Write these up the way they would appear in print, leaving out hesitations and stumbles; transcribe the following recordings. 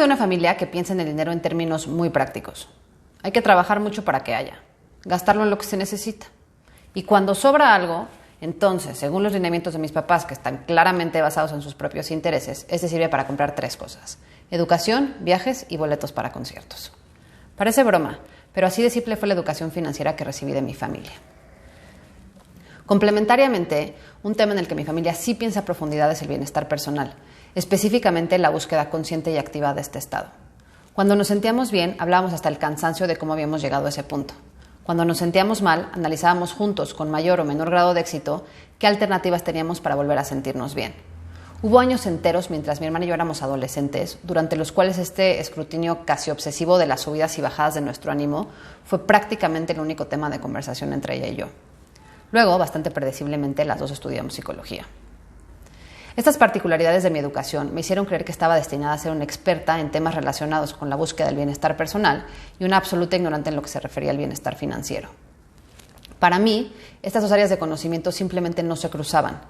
de una familia que piensa en el dinero en términos muy prácticos. Hay que trabajar mucho para que haya, gastarlo en lo que se necesita. Y cuando sobra algo, entonces, según los lineamientos de mis papás, que están claramente basados en sus propios intereses, este sirve para comprar 3 cosas: educación, viajes y boletos para conciertos. Parece broma, pero así de simple fue la educación financiera que recibí de mi familia. Complementariamente, un tema en el que mi familia sí piensa a profundidad es el bienestar personal, específicamente la búsqueda consciente y activa de este estado. Cuando nos sentíamos bien, hablábamos hasta el cansancio de cómo habíamos llegado a ese punto. Cuando nos sentíamos mal, analizábamos juntos, con mayor o menor grado de éxito, qué alternativas teníamos para volver a sentirnos bien. Hubo años enteros, mientras mi hermana y yo éramos adolescentes, durante los cuales este escrutinio casi obsesivo de las subidas y bajadas de nuestro ánimo fue prácticamente el único tema de conversación entre ella y yo. Luego, bastante predeciblemente, las dos estudiamos psicología. Estas particularidades de mi educación me hicieron creer que estaba destinada a ser una experta en temas relacionados con la búsqueda del bienestar personal y una absoluta ignorante en lo que se refería al bienestar financiero. Para mí, estas 2 áreas de conocimiento simplemente no se cruzaban.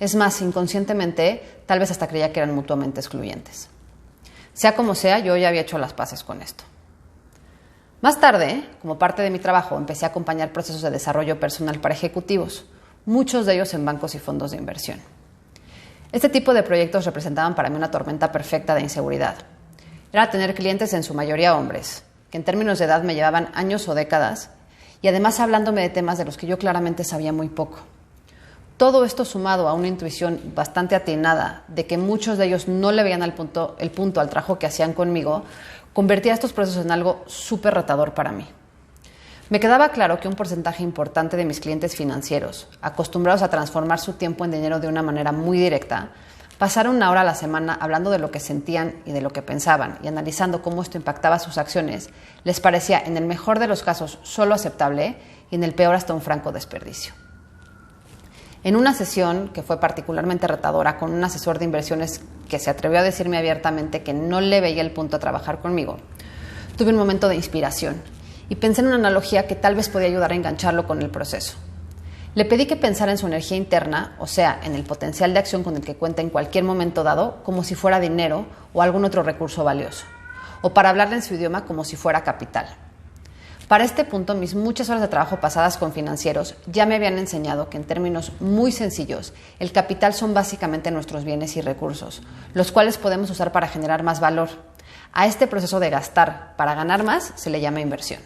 Es más, inconscientemente, tal vez hasta creía que eran mutuamente excluyentes. Sea como sea, yo ya había hecho las paces con esto. Más tarde, como parte de mi trabajo, empecé a acompañar procesos de desarrollo personal para ejecutivos, muchos de ellos en bancos y fondos de inversión. Este tipo de proyectos representaban para mí una tormenta perfecta de inseguridad. Era tener clientes, en su mayoría hombres, que en términos de edad me llevaban años o décadas, y además hablándome de temas de los que yo claramente sabía muy poco. Todo esto sumado a una intuición bastante atinada de que muchos de ellos no le veían el punto al trabajo que hacían conmigo, convertía estos procesos en algo súper retador para mí. Me quedaba claro que un porcentaje importante de mis clientes financieros, acostumbrados a transformar su tiempo en dinero de una manera muy directa, pasaron 1 hora a la semana hablando de lo que sentían y de lo que pensaban y analizando cómo esto impactaba sus acciones, les parecía en el mejor de los casos solo aceptable y en el peor hasta un franco desperdicio. En una sesión que fue particularmente retadora con un asesor de inversiones que se atrevió a decirme abiertamente que no le veía el punto a trabajar conmigo, tuve un momento de inspiración y pensé en una analogía que tal vez podía ayudar a engancharlo con el proceso. Le pedí que pensara en su energía interna, o sea, en el potencial de acción con el que cuenta en cualquier momento dado, como si fuera dinero o algún otro recurso valioso, o para hablarle en su idioma como si fuera capital. Para este punto, mis muchas horas de trabajo pasadas con financieros ya me habían enseñado que en términos muy sencillos, el capital son básicamente nuestros bienes y recursos, los cuales podemos usar para generar más valor. A este proceso de gastar para ganar más se le llama inversión.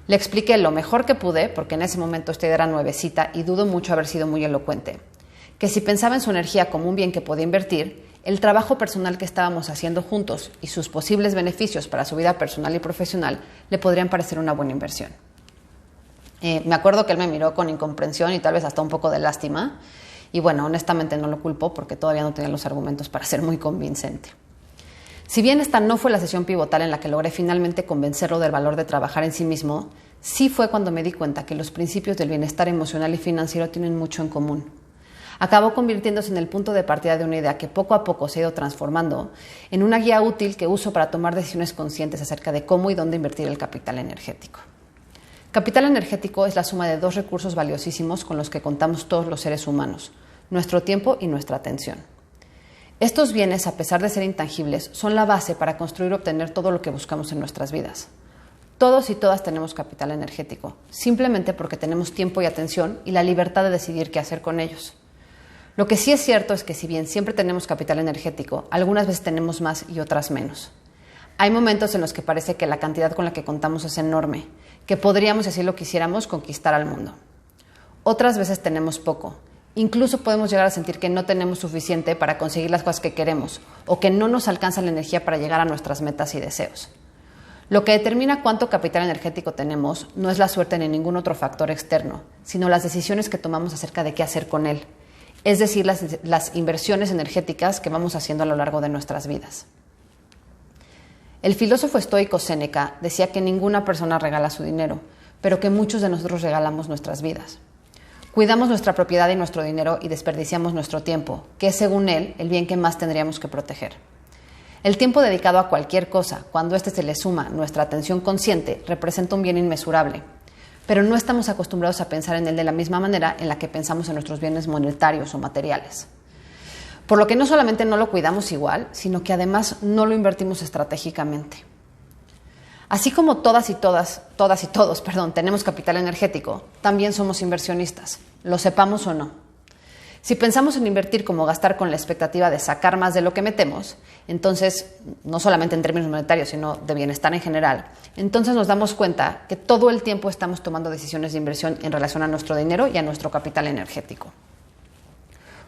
Le expliqué lo mejor que pude, porque en ese momento esta idea era nuevecita y dudo mucho haber sido muy elocuente, que si pensaba en su energía como un bien que podía invertir, el trabajo personal que estábamos haciendo juntos y sus posibles beneficios para su vida personal y profesional le podrían parecer una buena inversión. Me acuerdo que él me miró con incomprensión y tal vez hasta un poco de lástima, y bueno, honestamente no lo culpo porque todavía no tenía los argumentos para ser muy convincente. Si bien esta no fue la sesión pivotal en la que logré finalmente convencerlo del valor de trabajar en sí mismo, sí fue cuando me di cuenta que los principios del bienestar emocional y financiero tienen mucho en común. Acabó convirtiéndose en el punto de partida de una idea que poco a poco se ha ido transformando en una guía útil que uso para tomar decisiones conscientes acerca de cómo y dónde invertir el capital energético. Capital energético es la suma de 2 recursos valiosísimos con los que contamos todos los seres humanos: nuestro tiempo y nuestra atención. Estos bienes, a pesar de ser intangibles, son la base para construir y obtener todo lo que buscamos en nuestras vidas. Todos y todas tenemos capital energético, simplemente porque tenemos tiempo y atención y la libertad de decidir qué hacer con ellos. Lo que sí es cierto es que si bien siempre tenemos capital energético, algunas veces tenemos más y otras menos. Hay momentos en los que parece que la cantidad con la que contamos es enorme, que podríamos, si así lo quisiéramos, conquistar al mundo. Otras veces tenemos poco. Incluso podemos llegar a sentir que no tenemos suficiente para conseguir las cosas que queremos o que no nos alcanza la energía para llegar a nuestras metas y deseos. Lo que determina cuánto capital energético tenemos no es la suerte ni ningún otro factor externo, sino las decisiones que tomamos acerca de qué hacer con él. Es decir, las inversiones energéticas que vamos haciendo a lo largo de nuestras vidas. El filósofo estoico Séneca decía que ninguna persona regala su dinero, pero que muchos de nosotros regalamos nuestras vidas. Cuidamos nuestra propiedad y nuestro dinero y desperdiciamos nuestro tiempo, que es, según él, el bien que más tendríamos que proteger. El tiempo dedicado a cualquier cosa, cuando éste se le suma nuestra atención consciente, representa un bien inmesurable. Pero no estamos acostumbrados a pensar en él de la misma manera en la que pensamos en nuestros bienes monetarios o materiales. Por lo que no solamente no lo cuidamos igual, sino que además no lo invertimos estratégicamente. Así como todos, tenemos capital energético, también somos inversionistas, lo sepamos o no. Si pensamos en invertir como gastar con la expectativa de sacar más de lo que metemos, entonces, no solamente en términos monetarios, sino de bienestar en general, entonces nos damos cuenta que todo el tiempo estamos tomando decisiones de inversión en relación a nuestro dinero y a nuestro capital energético.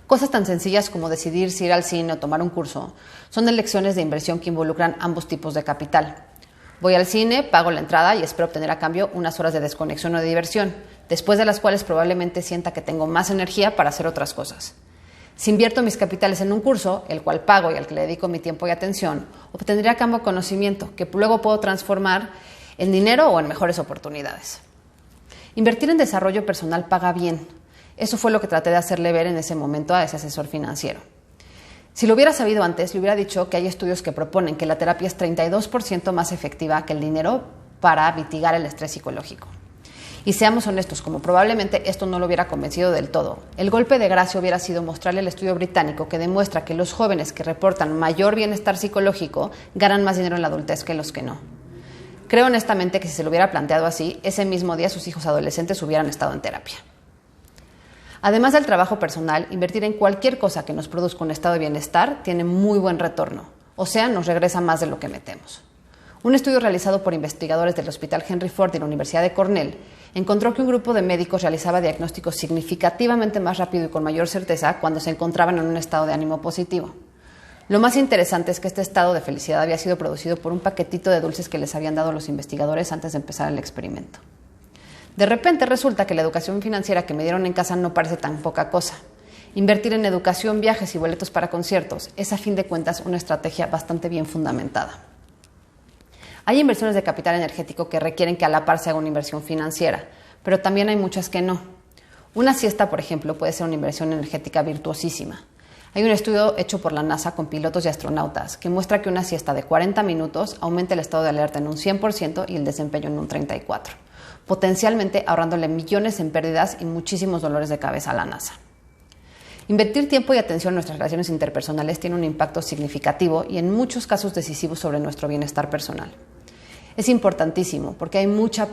Cosas tan sencillas como decidir si ir al cine o tomar un curso son elecciones de inversión que involucran ambos tipos de capital. Voy al cine, pago la entrada y espero obtener a cambio unas horas de desconexión o de diversión, después de las cuales probablemente sienta que tengo más energía para hacer otras cosas. Si invierto mis capitales en un curso, el cual pago y al que le dedico mi tiempo y atención, obtendré a cambio conocimiento que luego puedo transformar en dinero o en mejores oportunidades. Invertir en desarrollo personal paga bien. Eso fue lo que traté de hacerle ver en ese momento a ese asesor financiero. Si lo hubiera sabido antes, le hubiera dicho que hay estudios que proponen que la terapia es 32% más efectiva que el dinero para mitigar el estrés psicológico. Y seamos honestos, como probablemente esto no lo hubiera convencido del todo, el golpe de gracia hubiera sido mostrarle el estudio británico que demuestra que los jóvenes que reportan mayor bienestar psicológico ganan más dinero en la adultez que los que no. Creo honestamente que si se lo hubiera planteado así, ese mismo día sus hijos adolescentes hubieran estado en terapia. Además del trabajo personal, invertir en cualquier cosa que nos produzca un estado de bienestar tiene muy buen retorno, o sea, nos regresa más de lo que metemos. Un estudio realizado por investigadores del Hospital Henry Ford y la Universidad de Cornell encontró que un grupo de médicos realizaba diagnósticos significativamente más rápido y con mayor certeza cuando se encontraban en un estado de ánimo positivo. Lo más interesante es que este estado de felicidad había sido producido por un paquetito de dulces que les habían dado los investigadores antes de empezar el experimento. De repente resulta que la educación financiera que me dieron en casa no parece tan poca cosa. Invertir en educación, viajes y boletos para conciertos es a fin de cuentas una estrategia bastante bien fundamentada. Hay inversiones de capital energético que requieren que a la par se haga una inversión financiera, pero también hay muchas que no. Una siesta, por ejemplo, puede ser una inversión energética virtuosísima. Hay un estudio hecho por la NASA con pilotos y astronautas que muestra que una siesta de 40 minutos aumenta el estado de alerta en un 100% y el desempeño en un 34%, potencialmente ahorrándole millones en pérdidas y muchísimos dolores de cabeza a la NASA. Invertir tiempo y atención en nuestras relaciones interpersonales tiene un impacto significativo y en muchos casos decisivo sobre nuestro bienestar personal. Es importantísimo porque hay mucha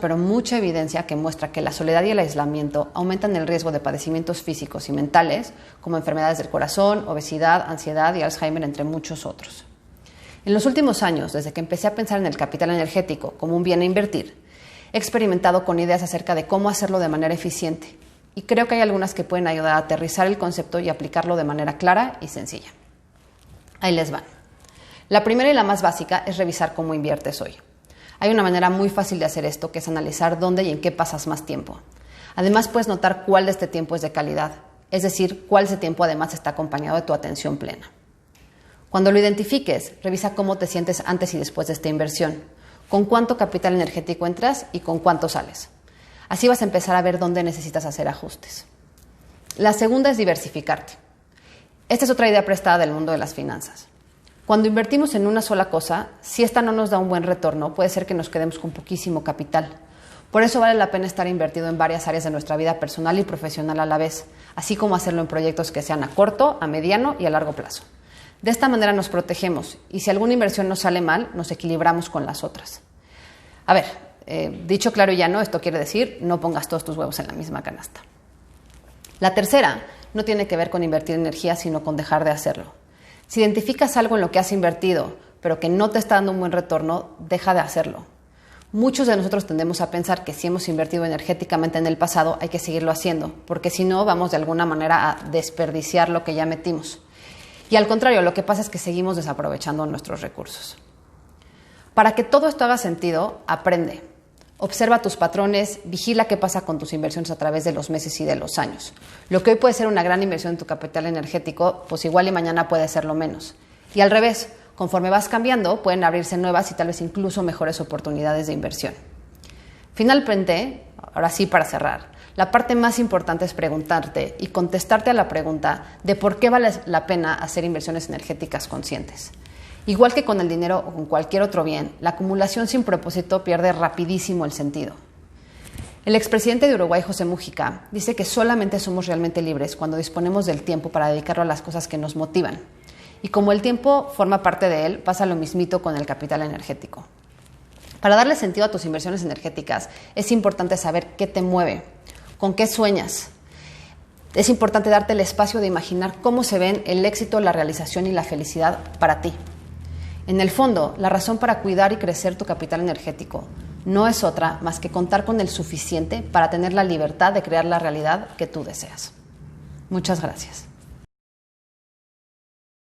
evidencia que muestra que la soledad y el aislamiento aumentan el riesgo de padecimientos físicos y mentales, como enfermedades del corazón, obesidad, ansiedad y Alzheimer, entre muchos otros. En los últimos años, desde que empecé a pensar en el capital energético como un bien a invertir, he experimentado con ideas acerca de cómo hacerlo de manera eficiente y creo que hay algunas que pueden ayudar a aterrizar el concepto y aplicarlo de manera clara y sencilla. Ahí les van. La primera y la más básica es revisar cómo inviertes hoy. Hay una manera muy fácil de hacer esto, que es analizar dónde y en qué pasas más tiempo. Además, puedes notar cuál de este tiempo es de calidad, es decir, cuál de ese tiempo además está acompañado de tu atención plena. Cuando lo identifiques, revisa cómo te sientes antes y después de esta inversión, con cuánto capital energético entras y con cuánto sales. Así vas a empezar a ver dónde necesitas hacer ajustes. La segunda es diversificarte. Esta es otra idea prestada del mundo de las finanzas. Cuando invertimos en una sola cosa, si esta no nos da un buen retorno, puede ser que nos quedemos con poquísimo capital. Por eso vale la pena estar invertido en varias áreas de nuestra vida personal y profesional a la vez, así como hacerlo en proyectos que sean a corto, a mediano y a largo plazo. De esta manera nos protegemos y si alguna inversión nos sale mal, nos equilibramos con las otras. A ver, dicho claro y llano, esto quiere decir no pongas todos tus huevos en la misma canasta. La tercera no tiene que ver con invertir energía, sino con dejar de hacerlo. Si identificas algo en lo que has invertido, pero que no te está dando un buen retorno, deja de hacerlo. Muchos de nosotros tendemos a pensar que si hemos invertido energéticamente en el pasado, hay que seguirlo haciendo, porque si no, vamos de alguna manera a desperdiciar lo que ya metimos. Y al contrario, lo que pasa es que seguimos desaprovechando nuestros recursos. Para que todo esto haga sentido, aprende. Observa tus patrones, vigila qué pasa con tus inversiones a través de los meses y de los años. Lo que hoy puede ser una gran inversión en tu capital energético, pues igual y mañana puede serlo menos. Y al revés, conforme vas cambiando, pueden abrirse nuevas y tal vez incluso mejores oportunidades de inversión. Finalmente, ahora sí para cerrar, la parte más importante es preguntarte y contestarte a la pregunta de por qué vale la pena hacer inversiones energéticas conscientes. Igual que con el dinero o con cualquier otro bien, la acumulación sin propósito pierde rapidísimo el sentido. El expresidente de Uruguay, José Mujica, dice que solamente somos realmente libres cuando disponemos del tiempo para dedicarlo a las cosas que nos motivan. Y como el tiempo forma parte de él, pasa lo mismito con el capital energético. Para darle sentido a tus inversiones energéticas, es importante saber qué te mueve, con qué sueñas. Es importante darte el espacio de imaginar cómo se ven el éxito, la realización y la felicidad para ti. En el fondo, la razón para cuidar y crecer tu capital energético no es otra más que contar con el suficiente para tener la libertad de crear la realidad que tú deseas. Muchas gracias.